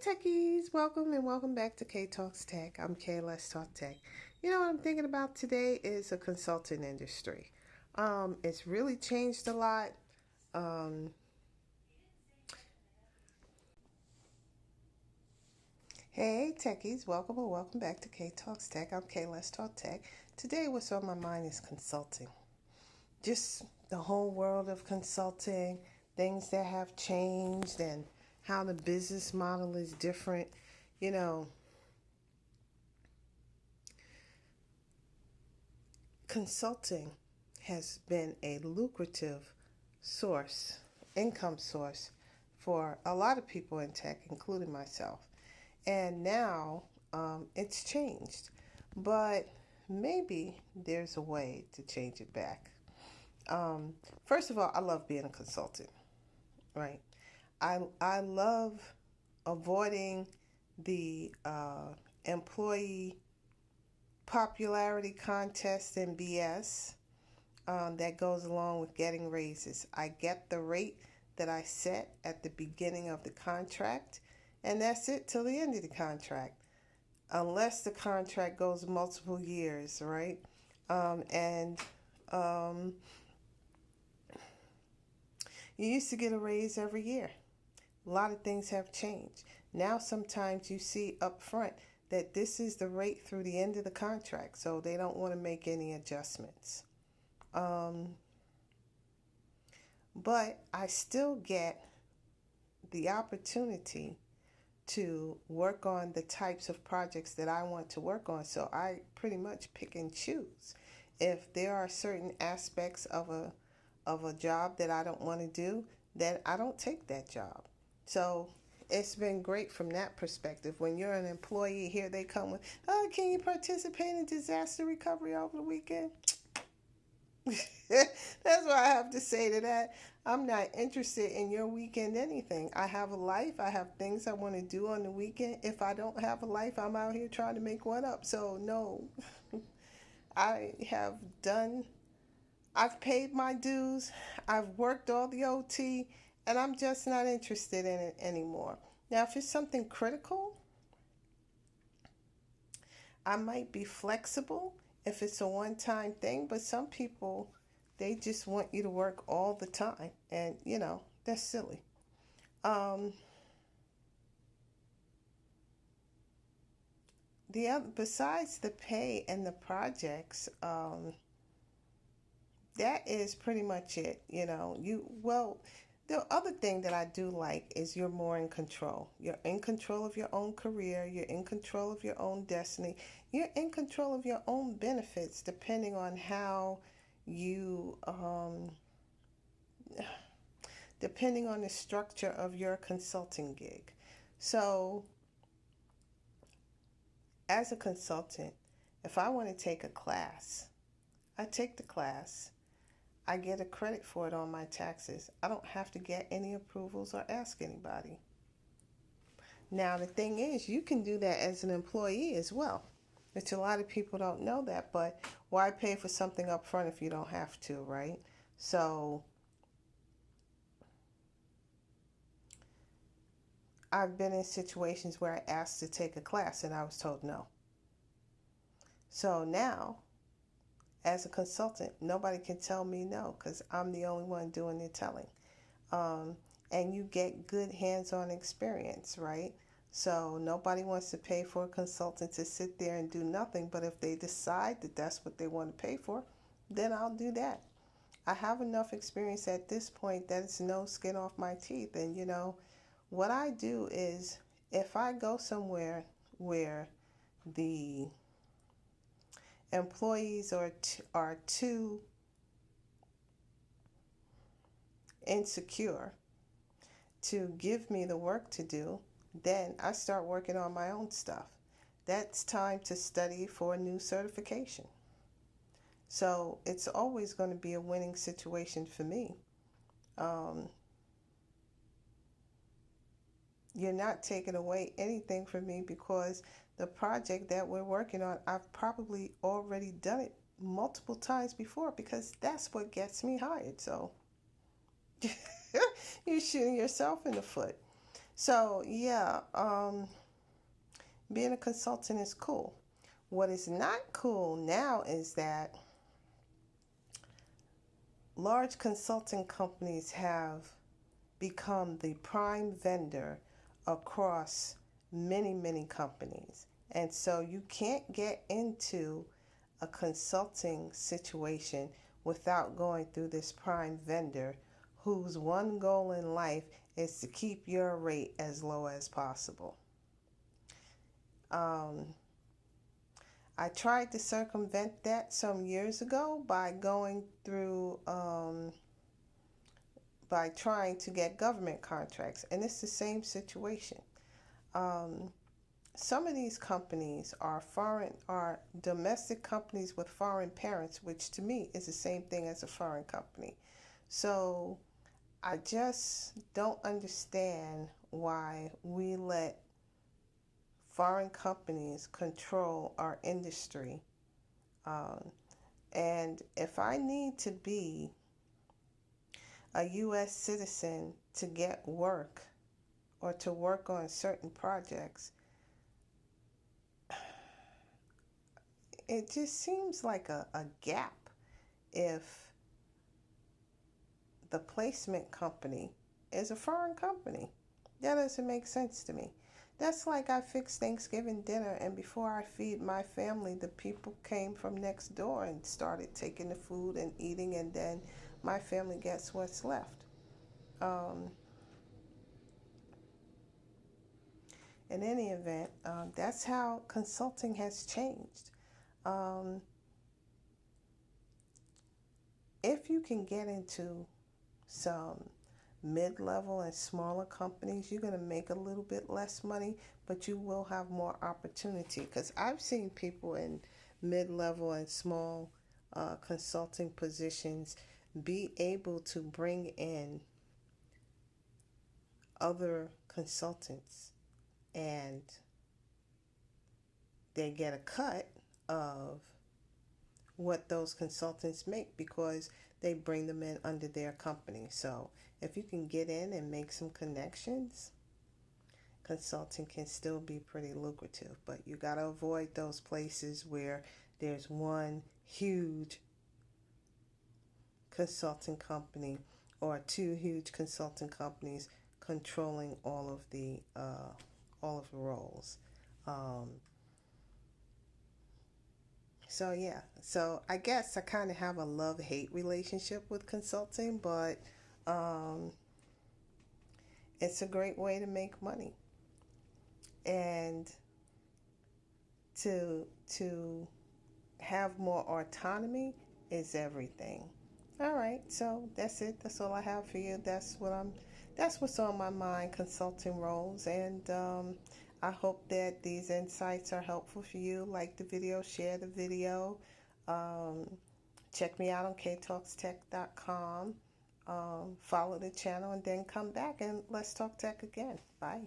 Techies, welcome and welcome back to kaetalkstech. I'm Kay, Let's Talk Tech. You know what I'm thinking about today is a consulting industry. It's really changed a lot. Um, hey Techies, welcome and welcome back to kaetalkstech. I'm Kay, Let's Talk Tech. Today what's on my mind is consulting. Just the whole world of consulting, things that have changed and how the business model is different. You know, consulting has been a lucrative source, income source for a lot of people in tech, including myself. And now it's changed, but maybe there's a way to change it back. First of all, I love being a consultant, right? I love avoiding the employee popularity contest and BS that goes along with getting raises. I get the rate that I set at the beginning of the contract, and that's it till the end of the contract, unless the contract goes multiple years, right? And you used to get a raise every year. A lot of things have changed. Now, sometimes you see up front that this is the rate through the end of the contract, so they don't want to make any adjustments. Um, but I still get the opportunity to work on the types of projects that I want to work on. So I pretty much pick and choose. If there are certain aspects of a job that I don't want to do, then I don't take that job. So it's been great from that perspective. When you're an employee, here they come with, oh, can you participate in disaster recovery over the weekend? That's what I have to say to that. I'm not interested in your weekend anything. I have a life. I have things I want to do on the weekend. If I don't have a life, I'm out here trying to make one up. So, no, I have done, I've paid my dues. I've worked all the OT, and I'm just not interested in it anymore. Now, if it's something critical, I might be flexible if it's a one time thing, but some people, they just want you to work all the time. And, that's silly. Um, the other, besides the pay and the projects, that is pretty much it. The other thing that I do like is you're more in control. You're in control of your own career. You're in control of your own destiny. You're in control of your own benefits, depending on how you, depending on the structure of your consulting gig. So, as a consultant, if I want to take a class, I take the class. I get a credit for it on my taxes. I don't have to get any approvals or ask anybody. Now, the thing is, you can do that as an employee as well, which a lot of people don't know that, but why pay for something up front if you don't have to, right? So, I've been in situations where I asked to take a class and I was told no. So now, as a consultant, nobody can tell me no because I'm the only one doing the telling. Um, and you get good hands-on experience, right? So nobody wants to pay for a consultant to sit there and do nothing, but if they decide that that's what they want to pay for, then I'll do that. I have enough experience at this point that it's no skin off my teeth. And what I do is if I go somewhere where the employees are too insecure to give me the work to do, then I start working on my own stuff. That's time to study for a new certification. So it's always going to be a winning situation for me. Um, you're not taking away anything from me because the project that we're working on, I've probably already done it multiple times before because that's what gets me hired. So you're shooting yourself in the foot. So yeah, being a consultant is cool. What is not cool now is that large consulting companies have become the prime vendor across many, many companies. And so you can't get into a consulting situation without going through this prime vendor whose one goal in life is to keep your rate as low as possible. I tried to circumvent that some years ago by going through, by trying to get government contracts, and it's the same situation. Um, some of these companies are domestic companies with foreign parents, which to me is the same thing as a foreign company. So I just don't understand why we let foreign companies control our industry. Um, and if I need to be a U.S. citizen to get work or to work on certain projects, it just seems like a gap if the placement company is a foreign company. That doesn't make sense to me. That's like I fix Thanksgiving dinner, and before I feed my family, the people came from next door and started taking the food and eating, and then my family gets what's left. Um, in any event, that's how consulting has changed. Um, if you can get into some mid-level and smaller companies, you're going to make a little bit less money, but you will have more opportunity. Because I've seen people in mid-level and small consulting positions be able to bring in other consultants, and they get a cut of what those consultants make because they bring them in under their company. So if you can get in and make some connections, consulting can still be pretty lucrative. But you got to avoid those places where there's one huge consulting company or two huge consulting companies controlling all of the roles. Um, So yeah, so I guess I kind of have a love-hate relationship with consulting, but um, it's a great way to make money and to have more autonomy is everything. All right, so that's it. That's all I have for you. That's what's on my mind, consulting roles, and I hope that these insights are helpful for you. Like the video, share the video. Um, Check me out on kaetalkstech.com. Follow the channel and then come back and let's talk tech again. Bye.